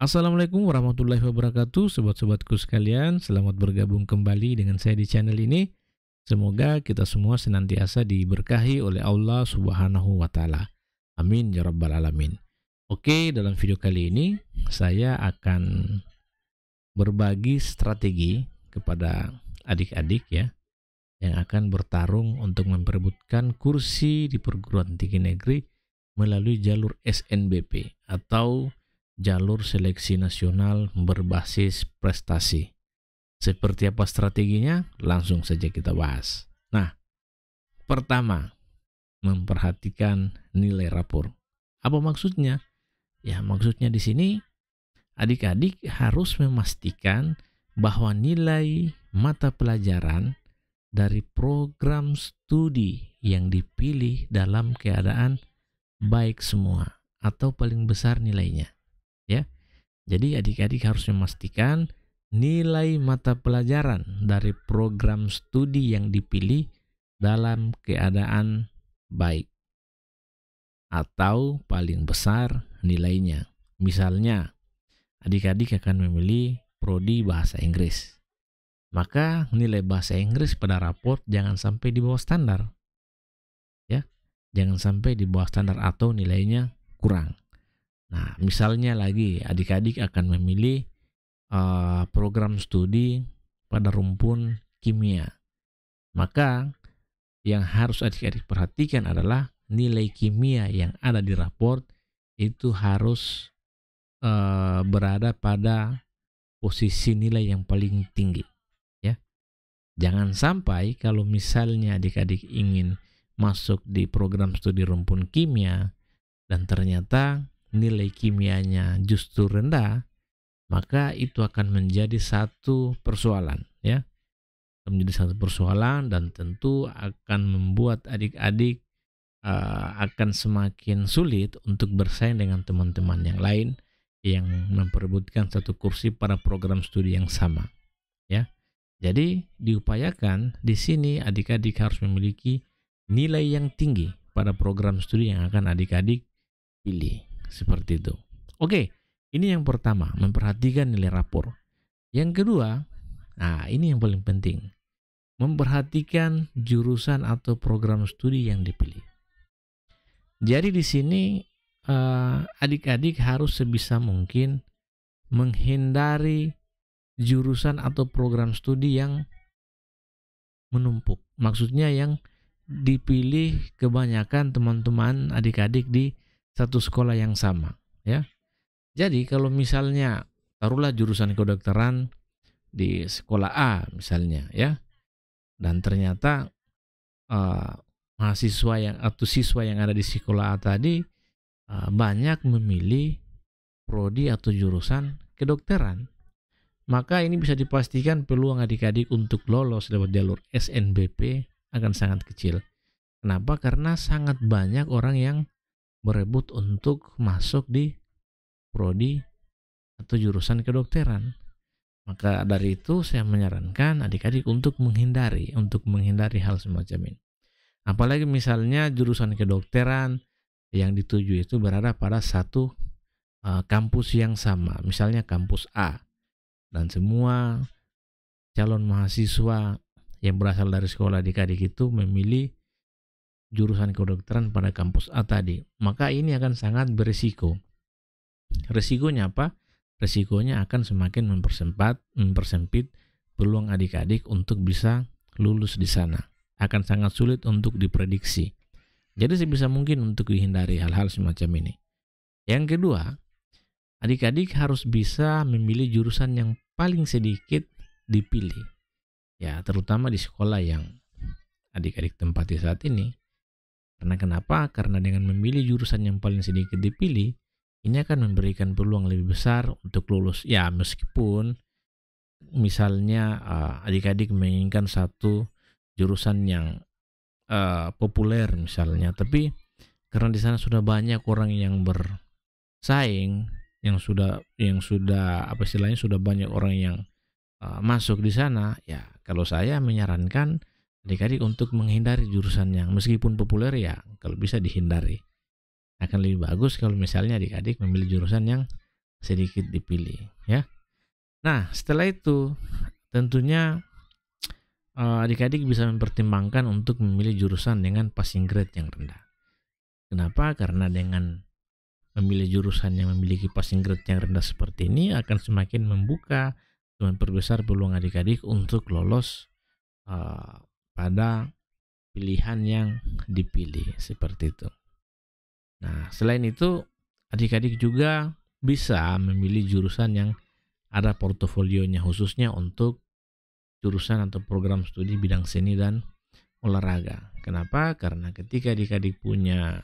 Assalamualaikum warahmatullahi wabarakatuh, sobat-sobatku sekalian. Selamat bergabung kembali dengan saya di channel ini. Semoga kita semua senantiasa diberkahi oleh Allah Subhanahu wa Ta'ala. Amin ya Rabbal 'Alamin. Oke, dalam video kali ini saya akan berbagi strategi kepada adik-adik ya, yang akan bertarung untuk memperebutkan kursi di perguruan tinggi negeri melalui jalur SNBP atau jalur seleksi nasional berbasis prestasi. Seperti apa strateginya? Langsung saja kita bahas. Nah, pertama, memperhatikan nilai rapor. Apa maksudnya? Ya, maksudnya di sini adik-adik harus memastikan bahwa nilai mata pelajaran dari program studi yang dipilih dalam keadaan baik semua atau paling besar nilainya. Ya, jadi adik-adik harus memastikan nilai mata pelajaran dari program studi yang dipilih dalam keadaan baik atau paling besar nilainya. Misalnya, adik-adik akan memilih prodi bahasa Inggris. Maka nilai bahasa Inggris pada raport jangan sampai di bawah standar. Ya, jangan sampai di bawah standar atau nilainya kurang. Nah, misalnya lagi adik-adik akan memilih program studi pada rumpun kimia. Maka yang harus adik-adik perhatikan adalah nilai kimia yang ada di raport itu harus berada pada posisi nilai yang paling tinggi. Ya, jangan sampai kalau misalnya adik-adik ingin masuk di program studi rumpun kimia dan ternyata nilai kimianya justru rendah, maka itu akan menjadi satu persoalan ya. Menjadi satu persoalan dan tentu akan membuat adik-adik akan semakin sulit untuk bersaing dengan teman-teman yang lain yang memperebutkan satu kursi pada program studi yang sama ya. Jadi diupayakan di sini adik-adik harus memiliki nilai yang tinggi pada program studi yang akan adik-adik pilih. Seperti itu. Oke, ini yang pertama, memperhatikan nilai rapor. Yang kedua, nah ini yang paling penting, memperhatikan jurusan atau program studi yang dipilih. Jadi di sini adik-adik harus sebisa mungkin menghindari jurusan atau program studi yang menumpuk. Maksudnya yang dipilih kebanyakan teman-teman adik-adik di satu sekolah yang sama ya. Jadi kalau misalnya taruhlah jurusan kedokteran di sekolah A misalnya ya, dan ternyata mahasiswa yang atau siswa yang ada di sekolah A tadi banyak memilih prodi atau jurusan kedokteran, maka ini bisa dipastikan peluang adik-adik untuk lolos lewat jalur SNBP akan sangat kecil. Kenapa? Karena sangat banyak orang yang berebut untuk masuk di prodi atau jurusan kedokteran. Maka dari itu saya menyarankan adik-adik untuk menghindari hal semacam ini. Apalagi misalnya jurusan kedokteran yang dituju itu berada pada satu kampus yang sama, misalnya kampus A, dan semua calon mahasiswa yang berasal dari sekolah adik-adik itu memilih jurusan kedokteran pada kampus A tadi, maka ini akan sangat berisiko. Risikonya apa? Risikonya akan semakin mempersempit peluang adik-adik untuk bisa lulus di sana. Akan sangat sulit untuk diprediksi. Jadi sebisa mungkin untuk dihindari hal-hal semacam ini. Yang kedua, adik-adik harus bisa memilih jurusan yang paling sedikit dipilih. Ya, terutama di sekolah yang adik-adik tempati saat ini. Karena kenapa? Karena dengan memilih jurusan yang paling sedikit dipilih, ini akan memberikan peluang lebih besar untuk lulus. Ya, meskipun misalnya adik-adik menginginkan satu jurusan yang populer misalnya, tapi karena di sana sudah banyak orang yang bersaing, yang sudah apa istilahnya, sudah banyak orang yang masuk di sana, ya kalau saya menyarankan adik-adik untuk menghindari jurusan yang meskipun populer ya kalau bisa dihindari. Akan lebih bagus kalau misalnya adik-adik memilih jurusan yang sedikit dipilih ya. Nah, setelah itu tentunya adik-adik bisa mempertimbangkan untuk memilih jurusan dengan passing grade yang rendah. Kenapa? Karena dengan memilih jurusan yang memiliki passing grade yang rendah seperti ini akan semakin membuka, memperbesar peluang adik-adik untuk lolos pada pilihan yang dipilih seperti itu. Nah, selain itu adik-adik juga bisa memilih jurusan yang ada portofolionya, khususnya untuk jurusan atau program studi bidang seni dan olahraga. Kenapa? Karena ketika adik-adik punya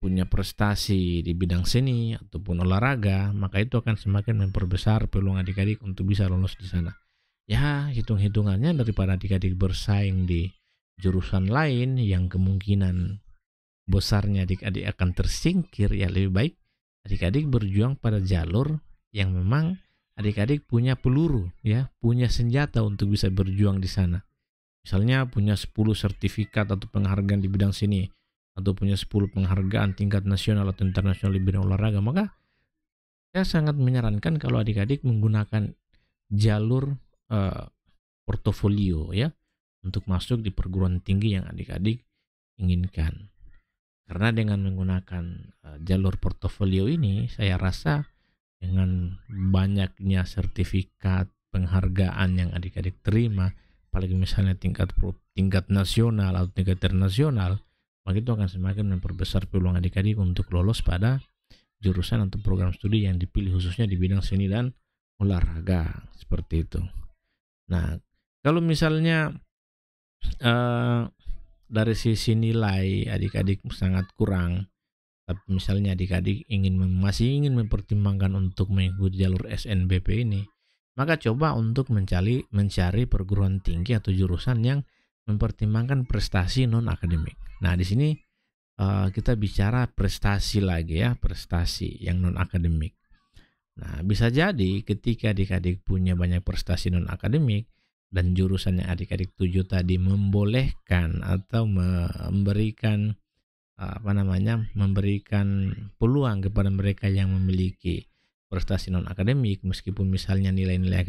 punya prestasi di bidang seni ataupun olahraga, maka itu akan semakin memperbesar peluang adik-adik untuk bisa lolos di sana. Ya, hitung-hitungannya daripada adik-adik bersaing di jurusan lain yang kemungkinan besarnya adik-adik akan tersingkir, ya lebih baik adik-adik berjuang pada jalur yang memang adik-adik punya peluru, ya, punya senjata untuk bisa berjuang di sana. Misalnya punya 10 sertifikat atau penghargaan di bidang seni, atau punya 10 penghargaan tingkat nasional atau internasional di bidang olahraga, maka saya sangat menyarankan kalau adik-adik menggunakan jalur portofolio ya untuk masuk di perguruan tinggi yang adik-adik inginkan. Karena dengan menggunakan jalur portofolio ini, saya rasa dengan banyaknya sertifikat penghargaan yang adik-adik terima, apalagi misalnya tingkat nasional atau tingkat internasional, maka itu akan semakin memperbesar peluang adik-adik untuk lolos pada jurusan atau program studi yang dipilih khususnya di bidang seni dan olahraga seperti itu. Nah, kalau misalnya dari sisi nilai adik-adik sangat kurang, tapi misalnya adik-adik masih ingin mempertimbangkan untuk mengikuti jalur SNBP ini, maka coba untuk mencari perguruan tinggi atau jurusan yang mempertimbangkan prestasi non akademik. Nah, di sini kita bicara prestasi lagi ya, prestasi yang non akademik. Nah, bisa jadi ketika adik-adik punya banyak prestasi non akademik dan jurusan yang adik-adik tuju tadi membolehkan atau memberikan memberikan peluang kepada mereka yang memiliki prestasi non akademik, meskipun misalnya nilai-nilai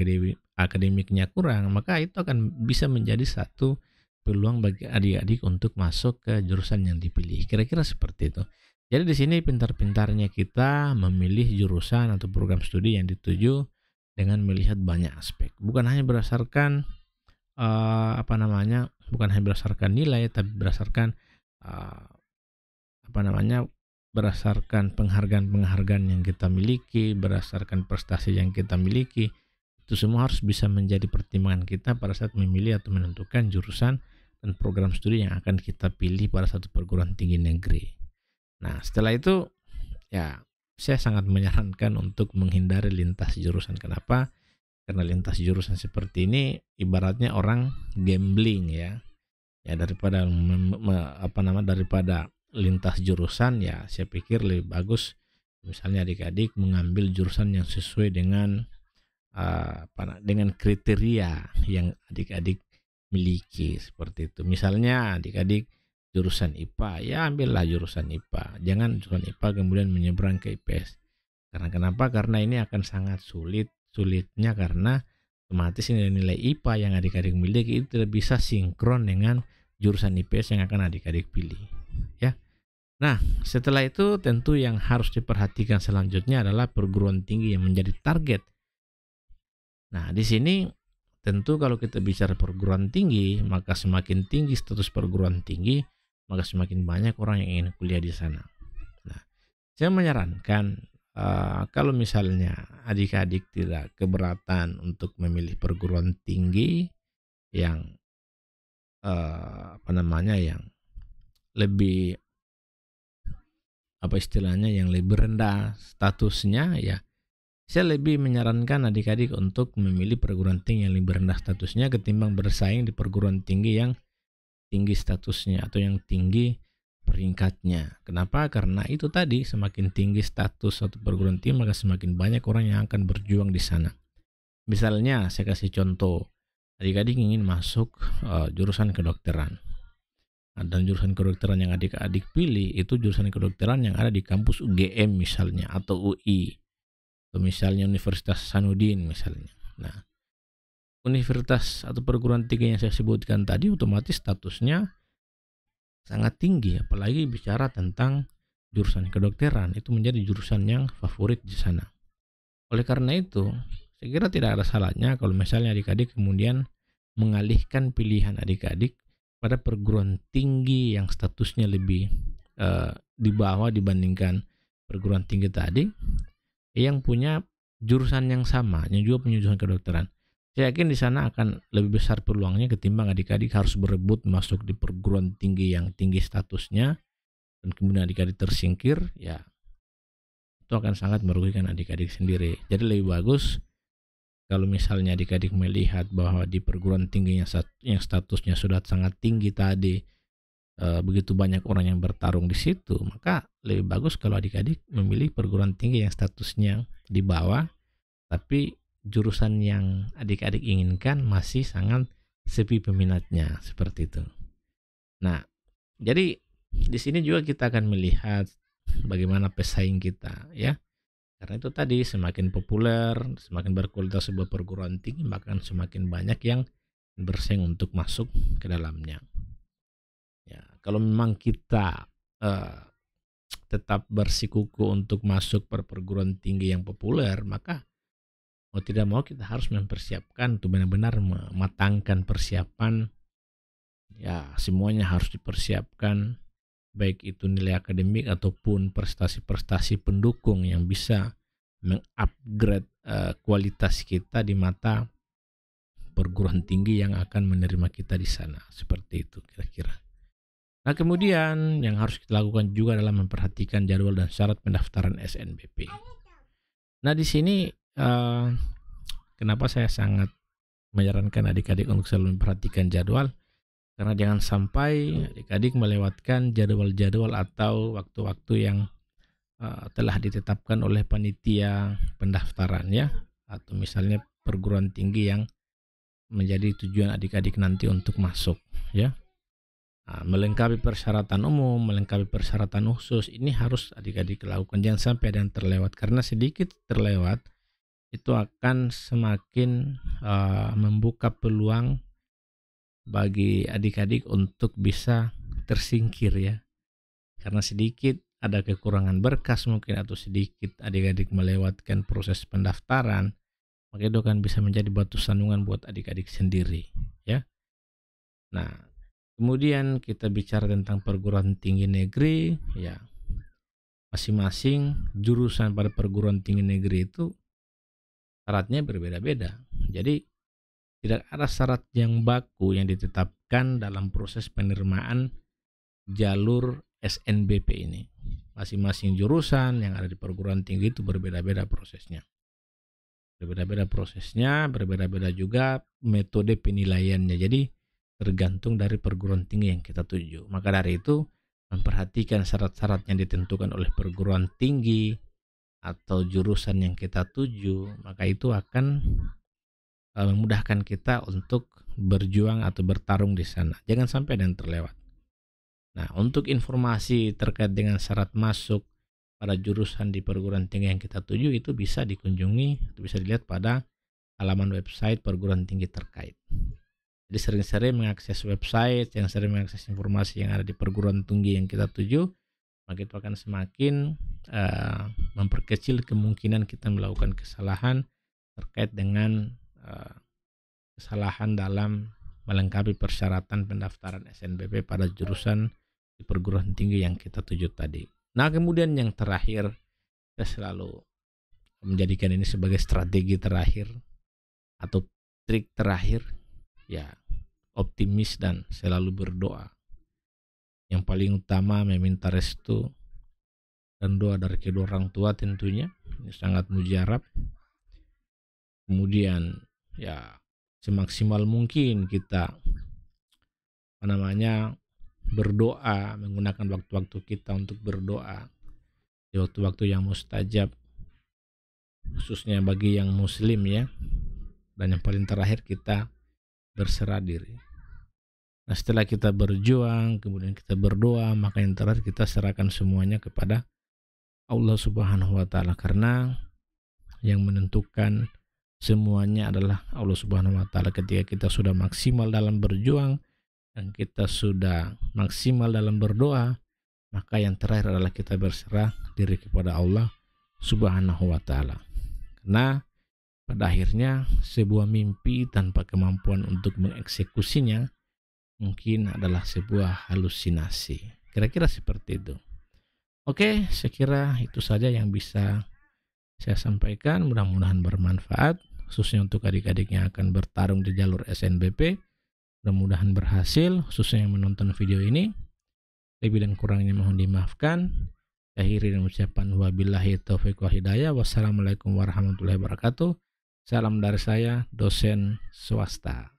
akademiknya kurang, maka itu akan bisa menjadi satu peluang bagi adik-adik untuk masuk ke jurusan yang dipilih. Kira-kira seperti itu. Jadi di sini pintar-pintarnya kita memilih jurusan atau program studi yang dituju dengan melihat banyak aspek, bukan hanya berdasarkan bukan hanya berdasarkan nilai, tapi berdasarkan berdasarkan penghargaan-penghargaan yang kita miliki, berdasarkan prestasi yang kita miliki. Itu semua harus bisa menjadi pertimbangan kita pada saat memilih atau menentukan jurusan dan program studi yang akan kita pilih pada satu perguruan tinggi negeri. Nah, setelah itu ya saya sangat menyarankan untuk menghindari lintas jurusan. Kenapa? Karena lintas jurusan seperti ini ibaratnya orang gambling ya. Ya daripada daripada lintas jurusan, ya saya pikir lebih bagus misalnya adik-adik mengambil jurusan yang sesuai dengan dengan kriteria yang adik-adik miliki seperti itu. Misalnya adik-adik jurusan IPA, ya ambillah jurusan IPA. Jangan jurusan IPA kemudian menyeberang ke IPS. Karena kenapa? Karena ini akan sangat sulitnya karena otomatis nilai-nilai IPA yang adik-adik miliki itu tidak bisa sinkron dengan jurusan IPS yang akan adik-adik pilih. Ya. Nah, setelah itu tentu yang harus diperhatikan selanjutnya adalah perguruan tinggi yang menjadi target. Nah, di sini tentu kalau kita bicara perguruan tinggi, maka semakin tinggi status perguruan tinggi, maka semakin banyak orang yang ingin kuliah di sana. Nah, saya menyarankan kalau misalnya adik-adik tidak keberatan untuk memilih perguruan tinggi yang yang lebih yang lebih rendah statusnya, ya saya lebih menyarankan adik-adik untuk memilih perguruan tinggi yang lebih rendah statusnya ketimbang bersaing di perguruan tinggi yang tinggi statusnya atau yang tinggi peringkatnya. Kenapa? Karena itu tadi, semakin tinggi status satu perguruan tinggi maka semakin banyak orang yang akan berjuang di sana. Misalnya saya kasih contoh, adik-adik ingin masuk jurusan kedokteran. Dan jurusan kedokteran yang adik-adik pilih itu jurusan kedokteran yang ada di kampus UGM misalnya, atau UI, atau misalnya Universitas Hasanuddin misalnya. Nah, universitas atau perguruan tinggi yang saya sebutkan tadi otomatis statusnya sangat tinggi, apalagi bicara tentang jurusan kedokteran, itu menjadi jurusan yang favorit di sana. Oleh karena itu, saya kira tidak ada salahnya kalau misalnya adik-adik kemudian mengalihkan pilihan adik-adik pada perguruan tinggi yang statusnya lebih di bawah dibandingkan perguruan tinggi tadi, yang punya jurusan yang sama, yang juga punya jurusan kedokteran. Saya yakin di sana akan lebih besar peluangnya ketimbang adik-adik harus berebut masuk di perguruan tinggi yang tinggi statusnya, dan kemudian adik-adik tersingkir, ya itu akan sangat merugikan adik-adik sendiri. Jadi lebih bagus kalau misalnya adik-adik melihat bahwa di perguruan tinggi yang statusnya sudah sangat tinggi tadi, begitu banyak orang yang bertarung di situ, maka lebih bagus kalau adik-adik memilih perguruan tinggi yang statusnya di bawah, tapi jurusan yang adik-adik inginkan masih sangat sepi peminatnya, seperti itu. Nah, jadi di sini juga kita akan melihat bagaimana pesaing kita, ya. Karena itu tadi semakin populer, semakin berkualitas sebuah perguruan tinggi, maka semakin banyak yang bersaing untuk masuk ke dalamnya. Ya, kalau memang kita tetap bersikuku untuk masuk perguruan tinggi yang populer, maka mau tidak mau kita harus mempersiapkan untuk benar-benar mematangkan persiapan. Ya, semuanya harus dipersiapkan, baik itu nilai akademik ataupun prestasi-prestasi pendukung yang bisa mengupgrade kualitas kita di mata perguruan tinggi yang akan menerima kita di sana. Seperti itu kira-kira. Nah, kemudian yang harus kita lakukan juga adalah memperhatikan jadwal dan syarat pendaftaran SNBP. Nah, di sini kenapa saya sangat menyarankan adik-adik untuk selalu memperhatikan jadwal, karena jangan sampai adik-adik melewatkan jadwal-jadwal atau waktu-waktu yang telah ditetapkan oleh panitia pendaftaran, ya, atau misalnya perguruan tinggi yang menjadi tujuan adik-adik nanti untuk masuk, ya. Melengkapi persyaratan umum, melengkapi persyaratan khusus, ini harus adik-adik lakukan, jangan sampai ada yang terlewat, karena sedikit terlewat itu akan semakin membuka peluang bagi adik-adik untuk bisa tersingkir, ya. Karena sedikit ada kekurangan berkas mungkin, atau sedikit adik-adik melewatkan proses pendaftaran, maka itu akan bisa menjadi batu sandungan buat adik-adik sendiri, ya. Nah, kemudian kita bicara tentang perguruan tinggi negeri, ya. Masing-masing jurusan pada perguruan tinggi negeri itu syaratnya berbeda-beda. Jadi tidak ada syarat yang baku yang ditetapkan dalam proses penerimaan jalur SNBP ini. Masing-masing jurusan yang ada di perguruan tinggi itu berbeda-beda prosesnya. Berbeda-beda prosesnya, berbeda-beda juga metode penilaiannya. Jadi tergantung dari perguruan tinggi yang kita tuju. Maka dari itu, memperhatikan syarat-syarat yang ditentukan oleh perguruan tinggi atau jurusan yang kita tuju, maka itu akan memudahkan kita untuk berjuang atau bertarung di sana. Jangan sampai ada yang terlewat. Nah, untuk informasi terkait dengan syarat masuk pada jurusan di perguruan tinggi yang kita tuju itu bisa dikunjungi, bisa dilihat pada halaman website perguruan tinggi terkait. Jadi sering-sering mengakses website, yang sering mengakses informasi yang ada di perguruan tinggi yang kita tuju, maka itu akan semakin memperkecil kemungkinan kita melakukan kesalahan terkait dengan kesalahan dalam melengkapi persyaratan pendaftaran SNBP pada jurusan di perguruan tinggi yang kita tuju tadi. Nah, kemudian yang terakhir, saya selalu menjadikan ini sebagai strategi terakhir atau trik terakhir, ya, optimis dan selalu berdoa. Yang paling utama meminta restu dan doa dari kedua orang tua tentunya, ini sangat mujarab. Kemudian ya semaksimal mungkin kita berdoa, menggunakan waktu-waktu kita untuk berdoa di waktu-waktu yang mustajab, khususnya bagi yang muslim, ya. Dan yang paling terakhir kita berserah diri. Nah, setelah kita berjuang, kemudian kita berdoa, maka yang terakhir kita serahkan semuanya kepada Allah Subhanahu wa taala, karena yang menentukan semuanya adalah Allah Subhanahu wa taala. Ketika kita sudah maksimal dalam berjuang dan kita sudah maksimal dalam berdoa, maka yang terakhir adalah kita berserah diri kepada Allah Subhanahu wa taala. Karena pada akhirnya sebuah mimpi tanpa kemampuan untuk mengeksekusinya mungkin adalah sebuah halusinasi. Kira-kira seperti itu. Oke, saya kira itu saja yang bisa saya sampaikan. Mudah-mudahan bermanfaat, khususnya untuk adik-adik yang akan bertarung di jalur SNBP. Mudah-mudahan berhasil, khususnya yang menonton video ini. Lebih dan kurangnya mohon dimaafkan. Saya akhiri dengan ucapan wabillahi taufiq wal hidayah. Wassalamualaikum warahmatullahi wabarakatuh. Salam dari saya, dosen swasta.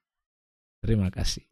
Terima kasih.